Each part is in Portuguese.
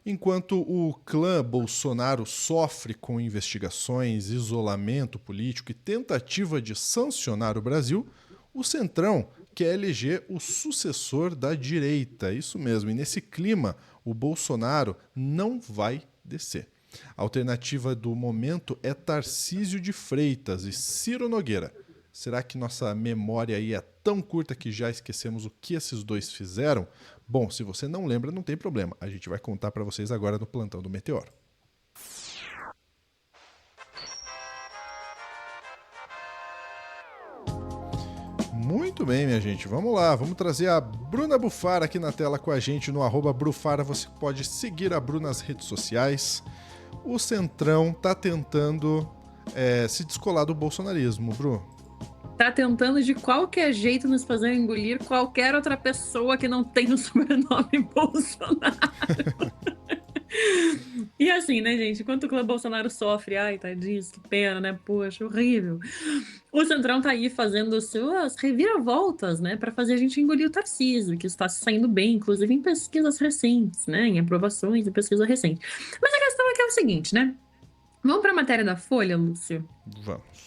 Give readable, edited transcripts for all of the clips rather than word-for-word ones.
Enquanto o clã Bolsonaro sofre com investigações, isolamento político e tentativa de sancionar o Brasil, o Centrão quer eleger o sucessor da direita. Isso mesmo, e nesse clima, o Bolsonaro não vai descer. A alternativa do momento é Tarcísio de Freitas e Ciro Nogueira. Será que nossa memória aí é tão curta que já esquecemos o que esses dois fizeram? Bom, se você não lembra, não tem problema. A gente vai contar para vocês agora no Plantão do Meteoro. Muito bem, minha gente. Vamos lá. Vamos trazer a Bruna Bufara aqui na tela com a gente no @Brufara. Você pode seguir a Bruna nas redes sociais. O Centrão tá tentando se descolar do bolsonarismo, Bru. Tá tentando de qualquer jeito nos fazer engolir qualquer outra pessoa que não tenha o sobrenome Bolsonaro. E assim, né, gente? Enquanto o clã Bolsonaro sofre, ai, tadinho, que pena, né? Poxa, horrível. O Centrão tá aí fazendo suas reviravoltas, né? Pra fazer a gente engolir o Tarcísio, que está se saindo bem, inclusive em pesquisas recentes, né? Em aprovações e pesquisa recente. Mas a questão aqui é o seguinte, né? Vamos pra matéria da Folha, Lúcio? Vamos.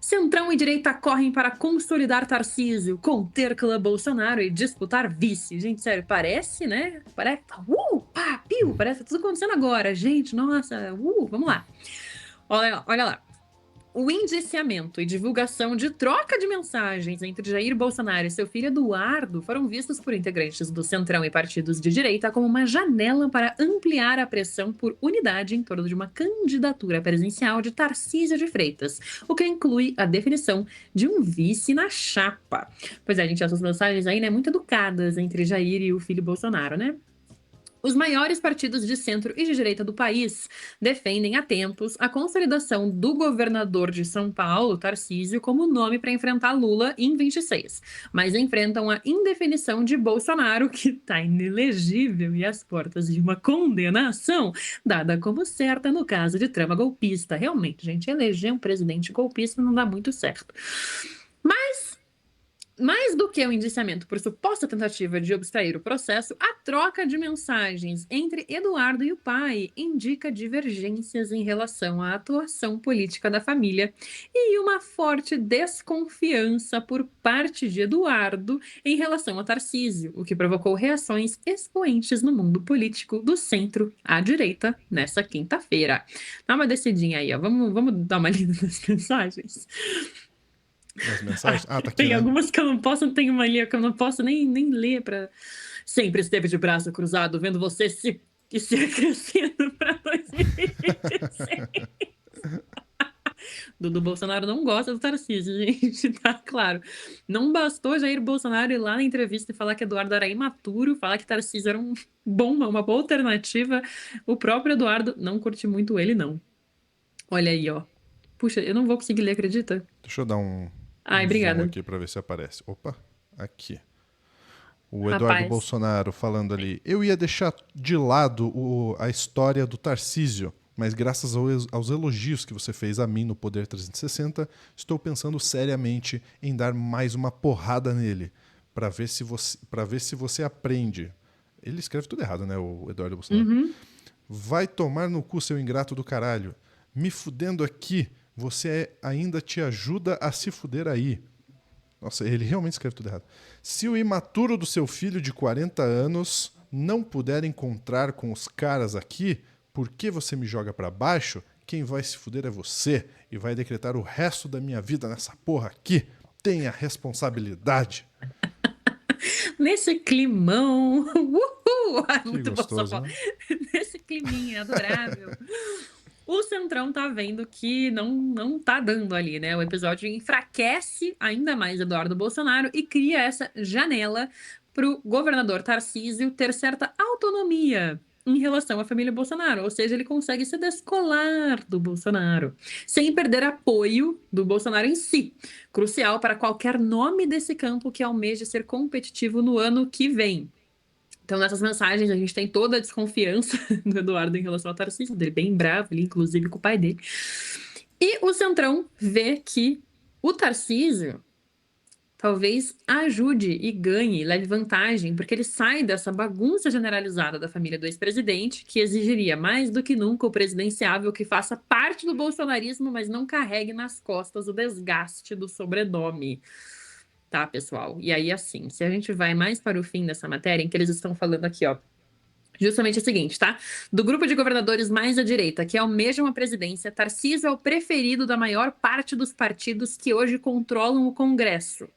Centrão e direita correm para consolidar Tarcísio, conter clã Bolsonaro e disputar vice. Gente, sério, parece, né? Parece. Pá, piu, parece tudo acontecendo agora. Gente, nossa, vamos lá. Olha lá. O indiciamento e divulgação de troca de mensagens entre Jair Bolsonaro e seu filho Eduardo foram vistos por integrantes do Centrão e partidos de direita como uma janela para ampliar a pressão por unidade em torno de uma candidatura presidencial de Tarcísio de Freitas, o que inclui a definição de um vice na chapa. Pois é, gente, essas mensagens aí, né, muito educadas entre Jair e o filho Bolsonaro, né? Os maiores partidos de centro e de direita do país defendem há tempos a consolidação do governador de São Paulo, Tarcísio, como nome para enfrentar Lula em 26, mas enfrentam a indefinição de Bolsonaro, que está inelegível e às portas de uma condenação, dada como certa no caso de trama golpista. Realmente, gente, eleger um presidente golpista não dá muito certo. Mas mais do que o indiciamento por suposta tentativa de obstruir o processo, a troca de mensagens entre Eduardo e o pai indica divergências em relação à atuação política da família e uma forte desconfiança por parte de Eduardo em relação a Tarcísio, o que provocou reações expoentes no mundo político do centro à direita nessa quinta-feira. Dá uma descidinha aí, ó. Vamos dar uma lida nas mensagens. As mensagens? Tá aqui, Tem né? algumas que eu não posso, tem uma ali que eu não posso nem ler para. Sempre esteve de braço cruzado, vendo você se aquecendo para 2026. Dudu Bolsonaro não gosta do Tarcísio, gente, tá claro. Não bastou Jair Bolsonaro ir lá na entrevista e falar que Eduardo era imaturo, falar que Tarcísio era uma boa alternativa. O próprio Eduardo não curte muito ele, não. Olha aí, ó. Puxa, eu não vou conseguir ler, acredita? Deixa eu dar um zoom Obrigada. aqui para ver se aparece. Opa, aqui. O Eduardo Rapaz. Bolsonaro falando ali. Eu ia deixar de lado a história do Tarcísio, mas graças aos elogios que você fez a mim no Poder 360, estou pensando seriamente em dar mais uma porrada nele, para ver se você aprende. Ele escreve tudo errado, né, o Eduardo Bolsonaro. Uhum. Vai tomar no cu, seu ingrato do caralho. Me fudendo aqui, você ainda te ajuda a se fuder aí. Nossa, ele realmente escreve tudo errado. Se o imaturo do seu filho de 40 anos não puder encontrar com os caras aqui, por que você me joga pra baixo? Quem vai se fuder é você e vai decretar o resto da minha vida nessa porra aqui. Tenha responsabilidade. Nesse climão. Uhul! Que Muito gostoso, bom, né? Nesse climinha adorável. O Centrão tá vendo que não tá dando ali, né? O episódio enfraquece ainda mais Eduardo Bolsonaro e cria essa janela pro governador Tarcísio ter certa autonomia em relação à família Bolsonaro, ou seja, ele consegue se descolar do Bolsonaro, sem perder apoio do Bolsonaro em si, crucial para qualquer nome desse campo que almeja ser competitivo no ano que vem. Então, nessas mensagens, a gente tem toda a desconfiança do Eduardo em relação ao Tarcísio, dele bem bravo, ali, inclusive com o pai dele. E o Centrão vê que o Tarcísio talvez ajude e ganhe, leve vantagem, porque ele sai dessa bagunça generalizada da família do ex-presidente, que exigiria mais do que nunca o presidenciável que faça parte do bolsonarismo, mas não carregue nas costas o desgaste do sobrenome. Tá, pessoal? E aí, assim, se a gente vai mais para o fim dessa matéria, em que eles estão falando aqui, ó, justamente o seguinte, tá? Do grupo de governadores mais à direita, que almejam a presidência, Tarcísio é o preferido da maior parte dos partidos que hoje controlam o Congresso.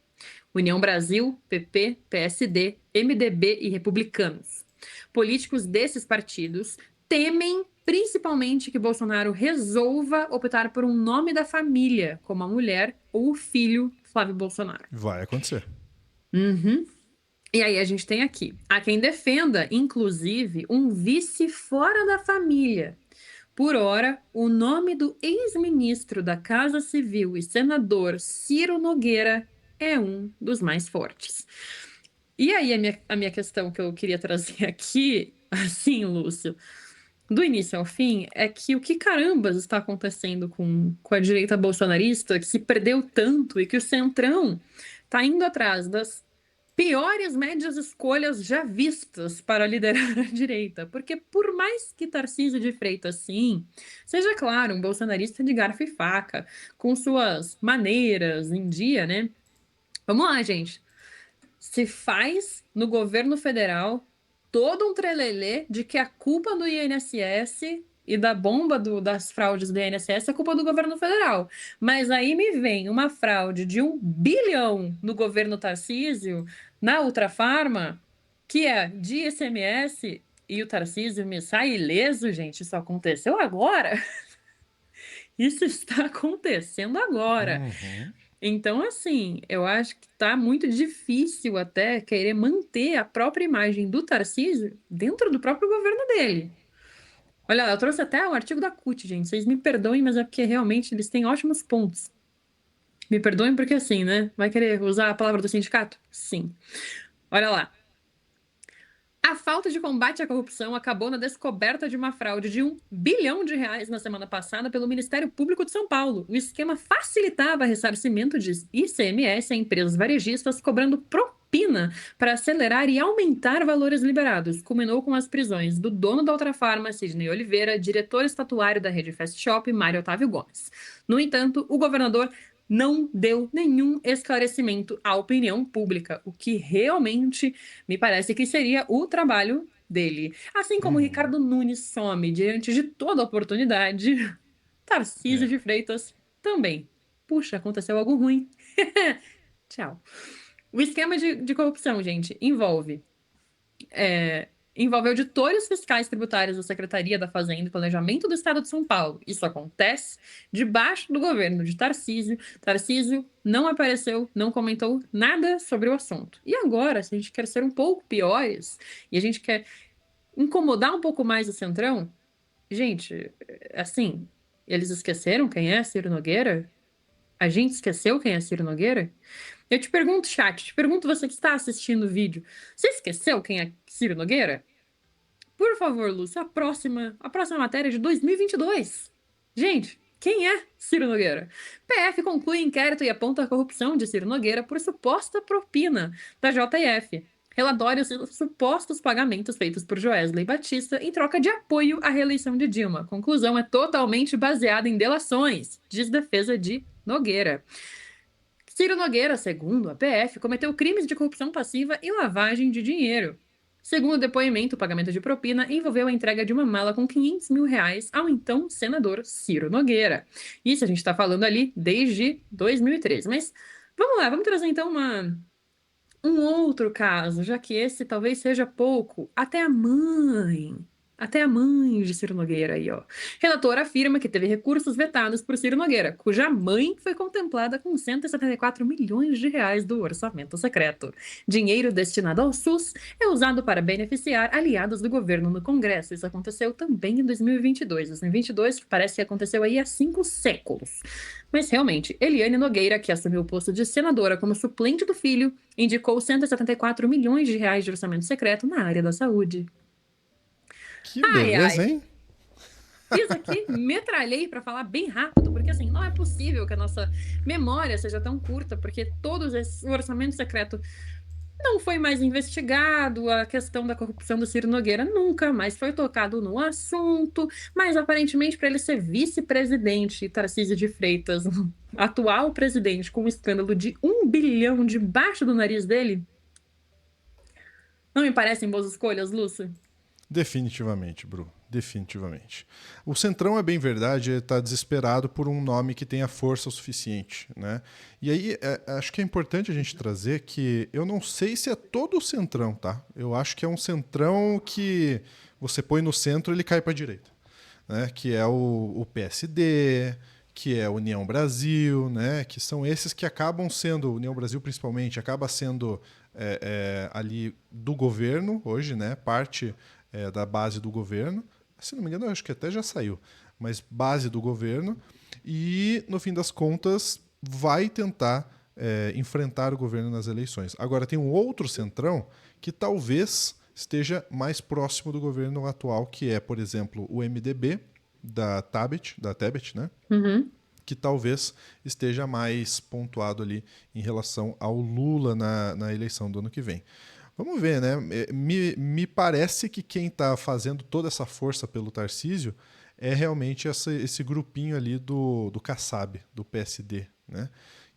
União Brasil, PP, PSD, MDB e Republicanos. Políticos desses partidos temem principalmente que Bolsonaro resolva optar por um nome da família, como a mulher ou o filho Flávio Bolsonaro. Vai acontecer. Uhum. E aí a gente tem aqui, há quem defenda, inclusive, um vice fora da família. Por ora, o nome do ex-ministro da Casa Civil e senador Ciro Nogueira é um dos mais fortes. E aí a minha questão que eu queria trazer aqui, assim, Lúcio, do início ao fim, é que o que carambas está acontecendo com a direita bolsonarista, que se perdeu tanto e que o Centrão está indo atrás das piores médias escolhas já vistas para liderar a direita. Porque por mais que Tarcísio de Freitas, sim, seja claro, um bolsonarista de garfo e faca, com suas maneiras em dia, né? Vamos lá, gente. Se faz no governo federal todo um trelelê de que a culpa do INSS e da bomba das fraudes do INSS é culpa do governo federal. Mas aí me vem uma fraude de 1 bilhão no governo Tarcísio, na Ultrafarma, que é de ICMS, e o Tarcísio me sai ileso, gente. Isso aconteceu agora? Isso está acontecendo agora. Uhum. Então, assim, eu acho que tá muito difícil até querer manter a própria imagem do Tarcísio dentro do próprio governo dele. Olha, eu trouxe até um artigo da CUT, gente. Vocês me perdoem, mas é porque realmente eles têm ótimos pontos. Me perdoem porque assim, né? Vai querer usar a palavra do sindicato? Sim. Olha lá. A falta de combate à corrupção acabou na descoberta de uma fraude de R$ 1 bilhão na semana passada pelo Ministério Público de São Paulo. O esquema facilitava ressarcimento de ICMS a empresas varejistas, cobrando propina para acelerar e aumentar valores liberados. Culminou com as prisões do dono da Ultrafarma, Sidney Oliveira, diretor estatuário da rede Fast Shop, Mário Otávio Gomes. No entanto, o governador não deu nenhum esclarecimento à opinião pública, o que realmente me parece que seria o trabalho dele. Assim como Ricardo Nunes some diante de toda oportunidade, Tarcísio É. de Freitas também. Puxa, aconteceu algo ruim. Tchau. O esquema de corrupção, gente, envolve auditores fiscais tributários da Secretaria da Fazenda e Planejamento do Estado de São Paulo. Isso acontece debaixo do governo de Tarcísio. Tarcísio não apareceu, não comentou nada sobre o assunto. E agora, se a gente quer ser um pouco piores e a gente quer incomodar um pouco mais o Centrão, gente, assim, eles esqueceram quem é Ciro Nogueira? A gente esqueceu quem é Ciro Nogueira? Eu te pergunto, chat, te pergunto você que está assistindo o vídeo, você esqueceu quem é Ciro Nogueira? Por favor, Lúcia, a próxima matéria é de 2022. Gente, quem é Ciro Nogueira? PF conclui inquérito e aponta a corrupção de Ciro Nogueira por suposta propina da JF. Relatórios e supostos pagamentos feitos por Joesley Batista em troca de apoio à reeleição de Dilma. Conclusão é totalmente baseada em delações, diz defesa de Nogueira. Ciro Nogueira, segundo a PF, cometeu crimes de corrupção passiva e lavagem de dinheiro. Segundo o depoimento, o pagamento de propina envolveu a entrega de uma mala com R$ 500 mil ao então senador Ciro Nogueira. Isso a gente está falando ali desde 2013. Mas vamos lá, vamos trazer então um outro caso, já que esse talvez seja pouco. Até a mãe de Ciro Nogueira aí, ó. Relator afirma que teve recursos vetados por Ciro Nogueira, cuja mãe foi contemplada com R$ 174 milhões do orçamento secreto. Dinheiro destinado ao SUS é usado para beneficiar aliados do governo no Congresso. Isso aconteceu também em 2022. 2022 parece que aconteceu aí há 5 séculos. Mas realmente, Eliane Nogueira, que assumiu o posto de senadora como suplente do filho, indicou R$ 174 milhões de orçamento secreto na área da saúde. Que Ai, beleza, ai. hein? fiz aqui, metralhei para falar bem rápido, porque assim, não é possível que a nossa memória seja tão curta, porque o orçamento secreto não foi mais investigado, a questão da corrupção do Ciro Nogueira nunca mais foi tocado no assunto, mas aparentemente para ele ser vice-presidente, Tarcísio de Freitas, atual presidente, com um escândalo de 1 bilhão debaixo do nariz dele, não me parecem boas escolhas, Lúcio? Definitivamente, Bru. Definitivamente. O Centrão, é bem verdade, está desesperado por um nome que tenha força o suficiente, né? E aí, acho que é importante a gente trazer que eu não sei se é todo o Centrão, tá? Eu acho que é um Centrão que você põe no centro e ele cai para a direita, né? Que é o PSD, que é a União Brasil, né? Que são esses que acabam sendo, União Brasil principalmente, acaba sendo ali do governo hoje, né? Parte da base do governo. Se não me engano, eu acho que até já saiu, mas base do governo. E, no fim das contas, vai tentar enfrentar o governo nas eleições. Agora, tem um outro centrão que talvez esteja mais próximo do governo atual, que é, por exemplo, o MDB da Tebet, né? Uhum. Que talvez esteja mais pontuado ali em relação ao Lula na eleição do ano que vem. Vamos ver, né? Me parece que quem está fazendo toda essa força pelo Tarcísio é realmente esse grupinho ali do Kassab, do PSD, né?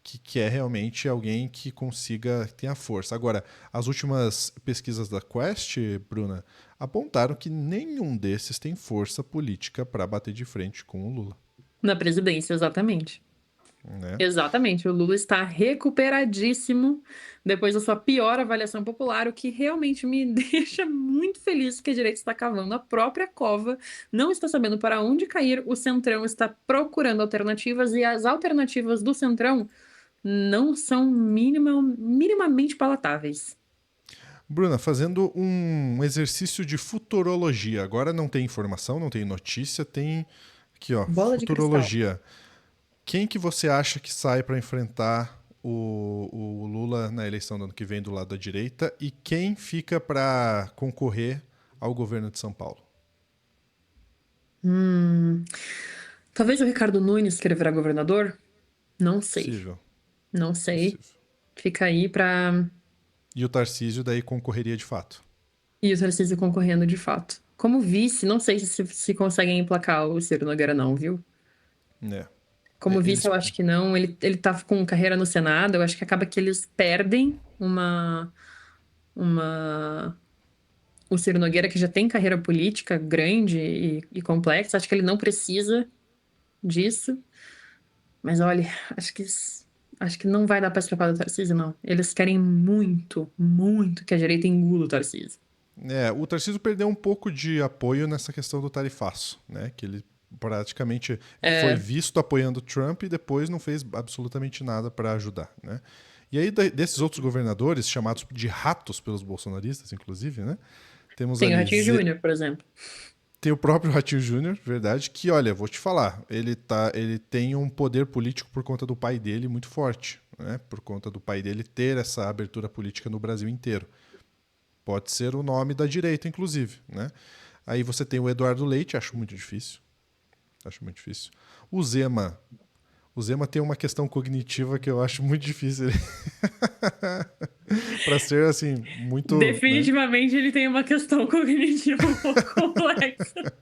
Que é realmente alguém que consiga ter a força. Agora, as últimas pesquisas da Quest, Bruna, apontaram que nenhum desses tem força política para bater de frente com o Lula, Na presidência, exatamente. né? Exatamente, o Lula está recuperadíssimo depois da sua pior avaliação popular, o que realmente me deixa muito feliz que a direita está cavando a própria cova, não está sabendo para onde cair, o Centrão está procurando alternativas e as alternativas do Centrão não são minimamente palatáveis. Bruna, fazendo um exercício de futurologia. Agora não tem informação, não tem notícia, tem aqui, ó, Bola de cristal. futurologia. Quem que você acha que sai para enfrentar o Lula na eleição do ano que vem do lado da direita e quem fica para concorrer ao governo de São Paulo? Hum, talvez o Ricardo Nunes queira virar governador? Não sei, Possível, não sei. possível. Fica aí para E o Tarcísio daí concorreria de fato. E o Tarcísio concorrendo de fato. Como vice, não sei se conseguem emplacar o Ciro Nogueira, não, viu? Né? Como vice, Eles, eu acho que não. Ele tá com carreira no Senado, eu acho que acaba que eles perdem uma... O Ciro Nogueira, que já tem carreira política grande e complexa, acho que ele não precisa disso. Mas olha, acho que não vai dar pra escapar do Tarcísio, não. Eles querem muito, muito que a direita engula o Tarcísio. o Tarcísio perdeu um pouco de apoio nessa questão do tarifaço, né? Que ele praticamente foi É, visto apoiando Trump e depois não fez absolutamente nada para ajudar, né? E aí desses outros governadores chamados de ratos pelos bolsonaristas, inclusive, né? Temos tem o ali Ratinho Júnior, por exemplo. tem o próprio Ratinho Júnior, verdade, que olha, vou te falar, ele tem um poder político por conta do pai dele muito forte, né? Por conta do pai dele ter essa abertura política no Brasil inteiro. Pode ser o nome da direita, inclusive, né? Aí você tem o Eduardo Leite, acho muito difícil. Acho muito difícil. O Zema. O Zema tem uma questão cognitiva que eu acho muito difícil para ser assim, muito, né? Definitivamente ele tem uma questão cognitiva um pouco complexa.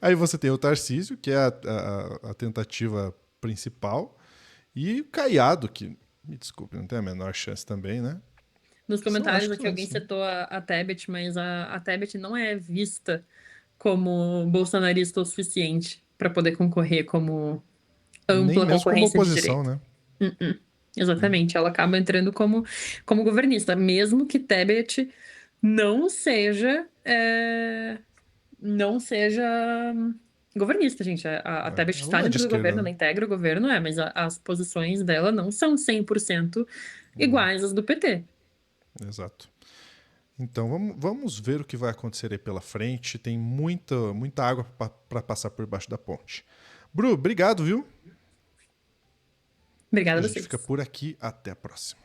Aí você tem o Tarcísio, que é a tentativa principal, e o Caiado, que, me desculpe, não tem a menor chance também, né? Nos Acho comentários que aqui são alguém assim. citou a Tebet, mas a Tebet não é vista como bolsonarista o suficiente para poder concorrer como Nem ampla mesmo como concorrência de oposição, direita. né? Uh-uh. Exatamente, ela acaba entrando como governista, mesmo que Tebet não seja não seja governista, gente. A Tebet Ela está não é de dentro do esquerda, governo, né? ela integra o governo, mas as posições dela não são 100% iguais às do PT. Exato. Então vamos ver o que vai acontecer aí pela frente. Tem muita água para passar por baixo da ponte. Bru, obrigado, viu? Obrigada A a gente fica vocês. por aqui. Até a próxima.